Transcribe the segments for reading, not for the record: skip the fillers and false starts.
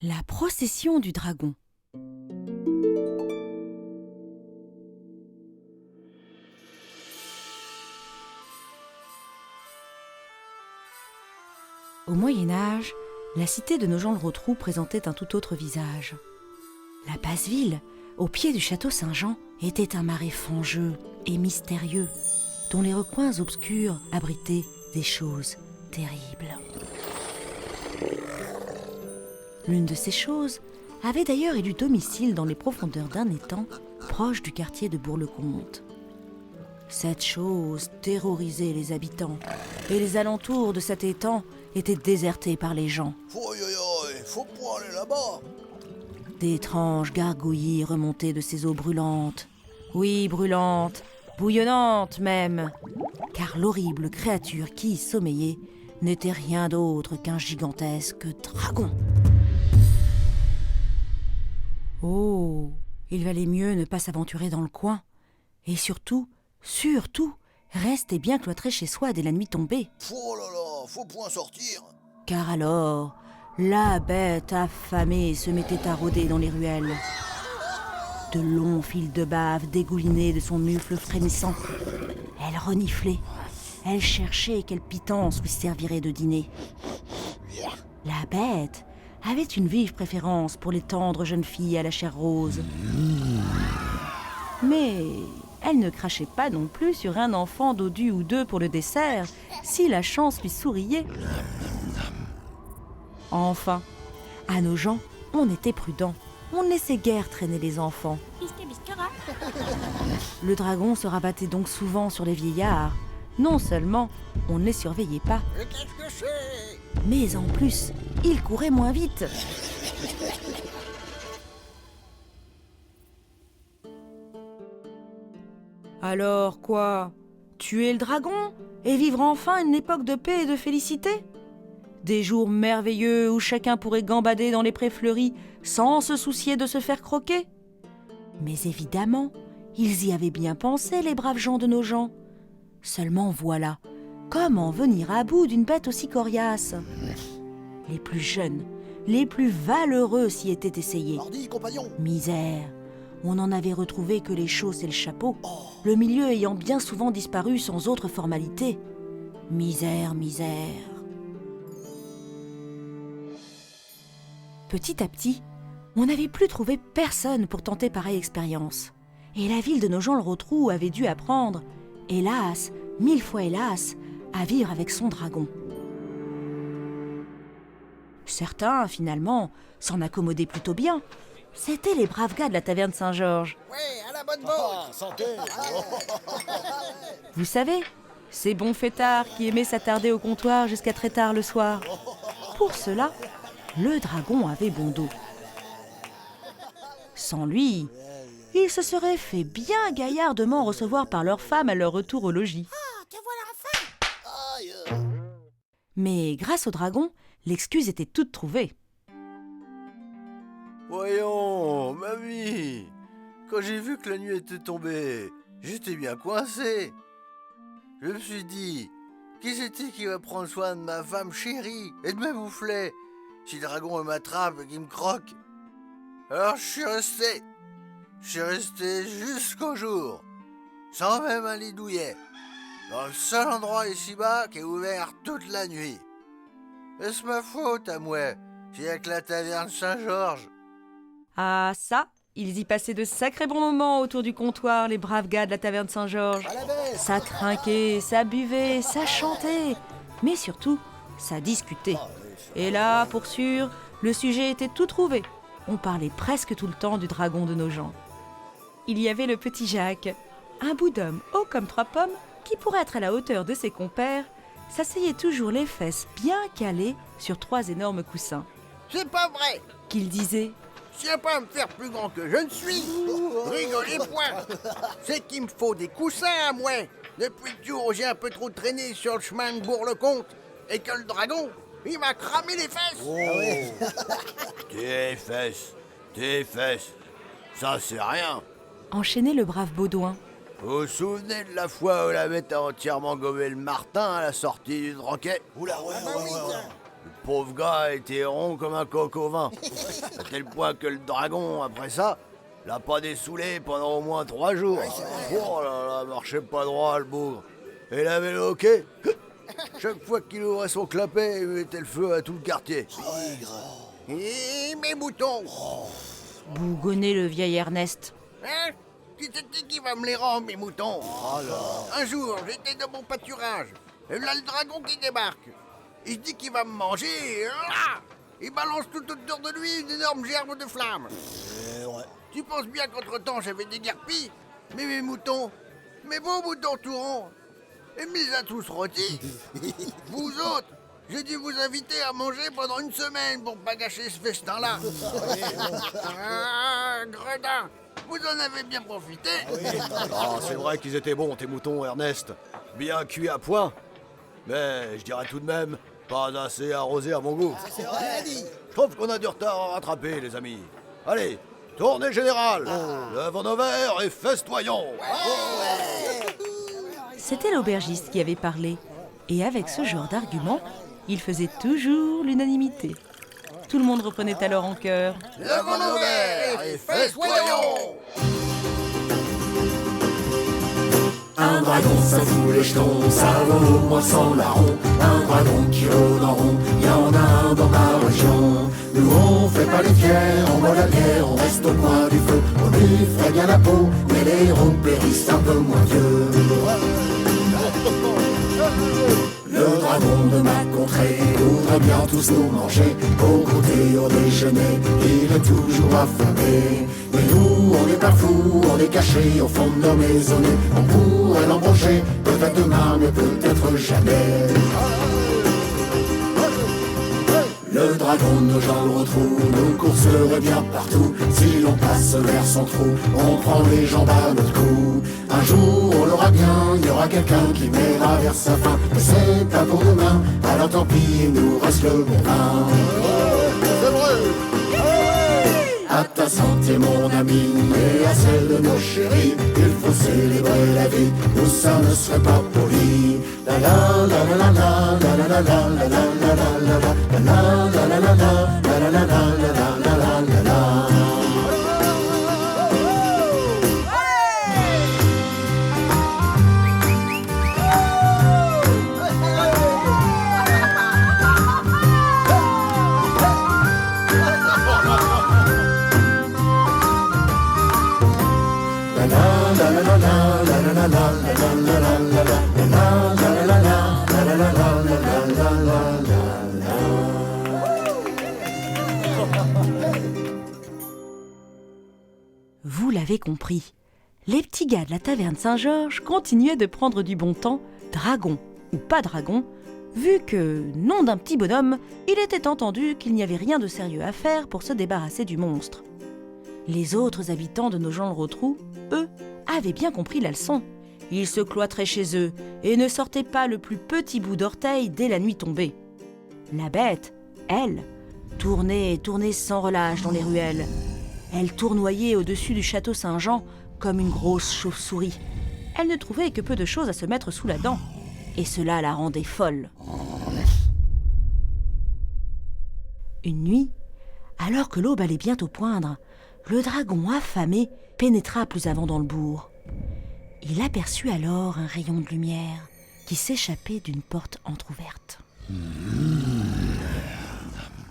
La procession du dragon. Au Moyen-Âge, la cité de Nogent-le-Rotrou présentait un tout autre visage. La basse ville, au pied du château Saint-Jean, était un marais fangeux et mystérieux, dont les recoins obscurs abritaient des choses terribles. L'une de ces choses avait d'ailleurs élu domicile dans les profondeurs d'un étang proche du quartier de Bourg-le-Comte. Cette chose terrorisait les habitants, et les alentours de cet étang étaient désertés par les gens. Faut pas aller là-bas. D'étranges gargouillis remontaient de ces eaux brûlantes. Oui, brûlantes, bouillonnantes même, car l'horrible créature qui y sommeillait n'était rien d'autre qu'un gigantesque dragon. Oh, il valait mieux ne pas s'aventurer dans le coin, et surtout, rester bien cloîtré chez soi dès la nuit tombée. Oh là là, faut point sortir. Car alors, la bête affamée se mettait à rôder dans les ruelles. De longs fils de bave dégoulinaient de son mufle frémissant. Elle reniflait. Elle cherchait quelle pitance lui servirait de dîner. La bête avait une vive préférence pour les tendres jeunes filles à la chair rose. Mais elle ne crachait pas non plus sur un enfant dodu ou deux pour le dessert, si la chance lui souriait. Enfin, à Nogent, on était prudent. On ne laissait guère traîner les enfants. Le dragon se rabattait donc souvent sur les vieillards. Non seulement on ne les surveillait pas, Qu'est-ce que c'est? mais en plus, il courait moins vite. Alors quoi? Tuer le dragon et vivre enfin une époque de paix et de félicité? Des jours merveilleux où chacun pourrait gambader dans les prés fleuris sans se soucier de se faire croquer? Mais évidemment, ils y avaient bien pensé, les braves gens de Nogent. Seulement voilà, comment venir à bout d'une bête aussi coriace? Les plus jeunes, les plus valeureux s'y étaient essayés. Mardi, compagnon. Misère, on n'en avait retrouvé que les chausses et le chapeau, le milieu ayant bien souvent disparu sans autre formalité. Misère. Petit à petit, on n'avait plus trouvé personne pour tenter pareille expérience. Et la ville de Nogent-le-Rotrou avait dû apprendre, hélas, 1000 fois hélas, à vivre avec son dragon. Certains, finalement, s'en accommodaient plutôt bien. C'étaient les braves gars de la taverne Saint-Georges. Ouais, à la bonne botte. Santé. Vous savez, ces bons fêtards qui aimaient s'attarder au comptoir jusqu'à très tard le soir. Pour cela, le dragon avait bon dos. Sans lui, ils se seraient fait bien gaillardement recevoir par leurs femmes à leur retour au logis. Te voilà enfin. Aïe. Mais grâce au dragon, l'excuse était toute trouvée. Voyons, mamie, quand j'ai vu que la nuit était tombée, j'étais bien coincé. Je me suis dit, qui c'est qui va prendre soin de ma femme chérie et de mes mouflets si le dragon m'attrape et qu'il me croque? Alors je suis resté jusqu'au jour, sans même un lit douillet, dans le seul endroit ici-bas qui est ouvert toute la nuit. Est-ce ma faute à moi, s'il y a que la taverne Saint-Georges? Ah ça, ils y passaient de sacrés bons moments autour du comptoir, les braves gars de la taverne Saint-Georges. À la baisse. Ça trinquait, ça buvait, ça chantait, mais surtout, ça discutait. Et là, pour sûr, le sujet était tout trouvé. On parlait presque tout le temps du dragon de Nogent. Il y avait le petit Jacques, un bout d'homme haut comme 3 pommes, qui, pour être à la hauteur de ses compères, s'asseyait toujours les fesses bien calées sur 3 énormes coussins. C'est pas vrai. Qu'il disait: Si à pas me faire plus grand que je ne suis, rigolez point. C'est qu'il me faut des coussins à moi. Depuis le jour où j'ai un peu trop traîné sur le chemin de Bourg-le-Comte et que le dragon, il m'a cramé les fesses. Tes fesses, ça c'est rien. enchaînait le brave Baudouin. Vous vous souvenez de la fois où la bête a entièrement gommé le Martin à la sortie du Droquet? Oula, ouais. Le pauvre gars était rond comme un coq au vin. À tel point que le dragon, après ça, l'a pas dessoulé pendant au moins 3 jours. Oh là là, marchait pas droit le bougre. Et il avait le hoquet. Chaque fois qu'il ouvrait son clapet, il mettait le feu à tout le quartier. Et mes moutons. Bougonnait le vieil Ernest. Hein? Qui c'est qui va me les rendre, mes moutons? Un jour, j'étais dans mon pâturage. Et là, le dragon qui débarque. Il se dit qu'il va me manger. Et là, il balance tout autour de lui une énorme gerbe de flammes. Tu penses bien qu'entre-temps, j'avais déguerpi? Mais mes moutons, mes beaux moutons tout ronds, et me les a tous rôtis. Vous autres, j'ai dû vous inviter à manger pendant 1 semaine pour pas gâcher ce festin-là. Ah, gredin, vous en avez bien profité. Ah, c'est vrai qu'ils étaient bons, tes moutons, Ernest. Bien cuits à point. Mais je dirais tout de même, pas assez arrosé à mon goût. Je trouve qu'on a du retard à rattraper, les amis. Allez, tournée générale. Levons nos verres et festoyons. C'était l'aubergiste qui avait parlé. Et avec ce genre d'argument, il faisait toujours l'unanimité. Tout le monde reprenait alors en chœur. Levons nos verres et festoyons. Un dragon, ça fout les jetons, ça vaut au moins 100 larrons. Un dragon qui rôde en rond, y en a un dans ma région. Nous on fait pas les fiers, on boit la bière, on reste au coin du feu. On lui ferait bien la peau, mais les héros périssent un peu moins vieux. Le dragon de ma contrée voudrait bien tous nous manger. Au goûter, au déjeuner, il est toujours affamé. Mais nous, on n'est pas fous, on est cachés au fond de nos maisonnées. On pourrait l'embaucher, peut-être demain, mais peut-être jamais. Le dragon de nos gens le retrouve, nous courserait bien partout. Si l'on passe vers son trou, on prend les jambes à notre cou. Un jour on l'aura bien, il y aura quelqu'un qui mènera vers sa fin. Mais c'est pas pour demain, alors tant pis, il nous reste le bon vin. À ta santé mon ami, et à celle de nos chéris, il faut célébrer la vie, ou ça ne serait pas poli. La la la la la la la la la la la la la la la la la. Vous l'avez compris, les petits gars de la taverne Saint-Georges continuaient de prendre du bon temps, dragon ou pas dragon, vu que, nom d'un petit bonhomme, il était entendu qu'il n'y avait rien de sérieux à faire pour se débarrasser du monstre. Les autres habitants de nos gens le Rotrou, eux, avaient bien compris la leçon. Ils se cloîtraient chez eux et ne sortaient pas le plus petit bout d'orteil dès la nuit tombée. La bête, elle, tournait et tournait sans relâche dans les ruelles. Elle tournoyait au-dessus du château Saint-Jean comme une grosse chauve-souris. Elle ne trouvait que peu de choses à se mettre sous la dent, et cela la rendait folle. Une nuit, alors que l'aube allait bientôt poindre, le dragon affamé pénétra plus avant dans le bourg. Il aperçut alors un rayon de lumière qui s'échappait d'une porte entr'ouverte.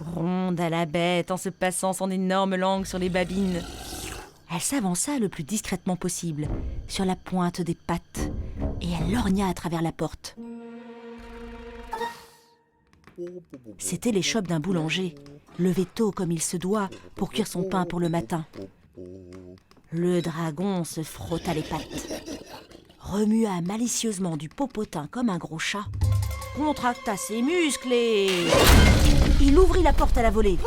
Gronda la bête en se passant son énorme langue sur les babines. Elle s'avança le plus discrètement possible, sur la pointe des pattes, et elle lorgna à travers la porte. C'étaient les chopes d'un boulanger, levé tôt comme il se doit pour cuire son pain pour le matin. Le dragon se frotta les pattes, remua malicieusement du popotin comme un gros chat, contracta ses muscles et... il ouvrit la porte à la volée.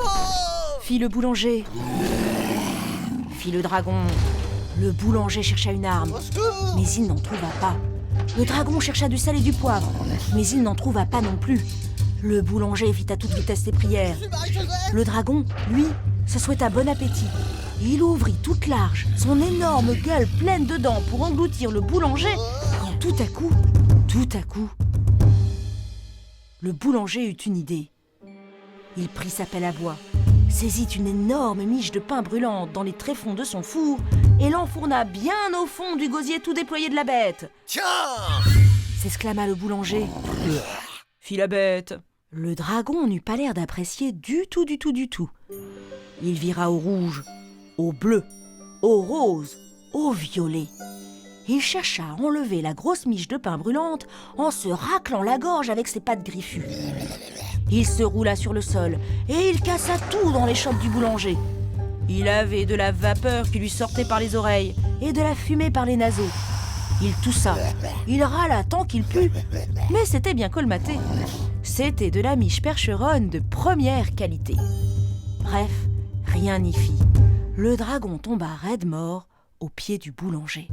Fit le boulanger. Fit le dragon. Le boulanger chercha une arme, mais il n'en trouva pas. Le dragon chercha du sel et du poivre, mais il n'en trouva pas non plus. Le boulanger fit à toute vitesse ses prières. Le dragon, lui, se souhaita bon appétit. Il ouvrit toute large son énorme gueule pleine de dents pour engloutir le boulanger. Quand tout à coup, le boulanger eut une idée. Il prit sa pelle à bois, saisit une énorme miche de pain brûlante dans les tréfonds de son four et l'enfourna bien au fond du gosier tout déployé de la bête. Tiens! S'exclama le boulanger. Fit la bête. Le dragon n'eut pas l'air d'apprécier du tout. Il vira au rouge, au bleu, au rose, au violet. Il chercha à enlever la grosse miche de pain brûlante en se raclant la gorge avec ses pattes griffues. Il se roula sur le sol et il cassa tout dans l'échoppe du boulanger. Il avait de la vapeur qui lui sortait par les oreilles et de la fumée par les naseaux. Il toussa, il râla tant qu'il put, mais c'était bien colmaté. C'était de la miche percheronne de première qualité. Bref, rien n'y fit. Le dragon tomba raide mort au pied du boulanger.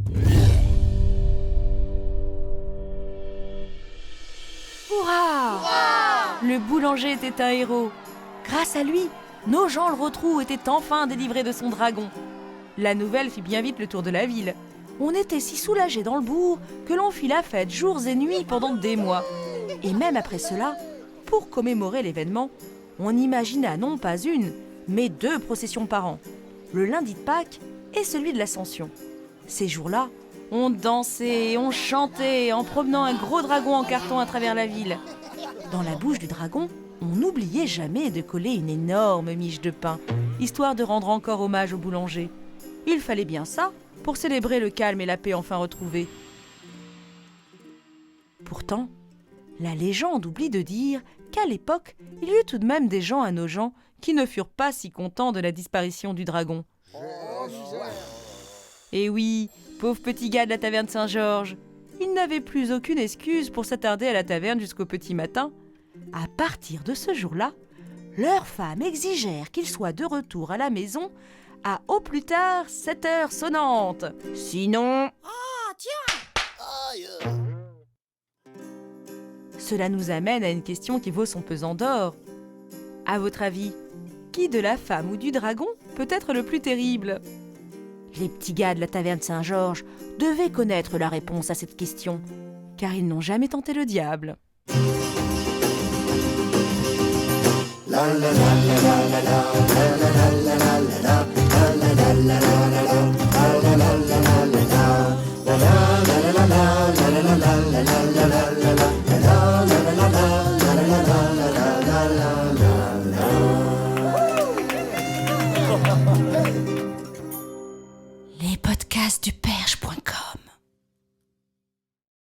Hurrah! Le boulanger était un héros. Grâce à lui, nos Jean le Rotrou était enfin délivré de son dragon. La nouvelle fit bien vite le tour de la ville. On était si soulagés dans le bourg que l'on fit la fête jours et nuits pendant des mois. Et même après cela, pour commémorer l'événement, on imagina non pas une, mais 2 processions par an, le lundi de Pâques et celui de l'Ascension. Ces jours-là, on dansait et on chantait en promenant un gros dragon en carton à travers la ville. Dans la bouche du dragon, on n'oubliait jamais de coller une énorme miche de pain, histoire de rendre encore hommage au boulanger. Il fallait bien ça pour célébrer le calme et la paix enfin retrouvés. Pourtant, la légende oublie de dire qu'à l'époque, il y eut tout de même des gens à Nogent qui ne furent pas si contents de la disparition du dragon. Et oui, pauvre petit gars de la taverne Saint-Georges, il n'avait plus aucune excuse pour s'attarder à la taverne jusqu'au petit matin. À partir de ce jour-là, leurs femmes exigèrent qu'il soit de retour à la maison à au plus tard 7 heures sonnantes. Sinon... Cela nous amène à une question qui vaut son pesant d'or. À votre avis, qui de la femme ou du dragon peut être le plus terrible ? Les petits gars de la taverne Saint-Georges devaient connaître la réponse à cette question, car ils n'ont jamais tenté le diable. La la la la la la la la la la la la.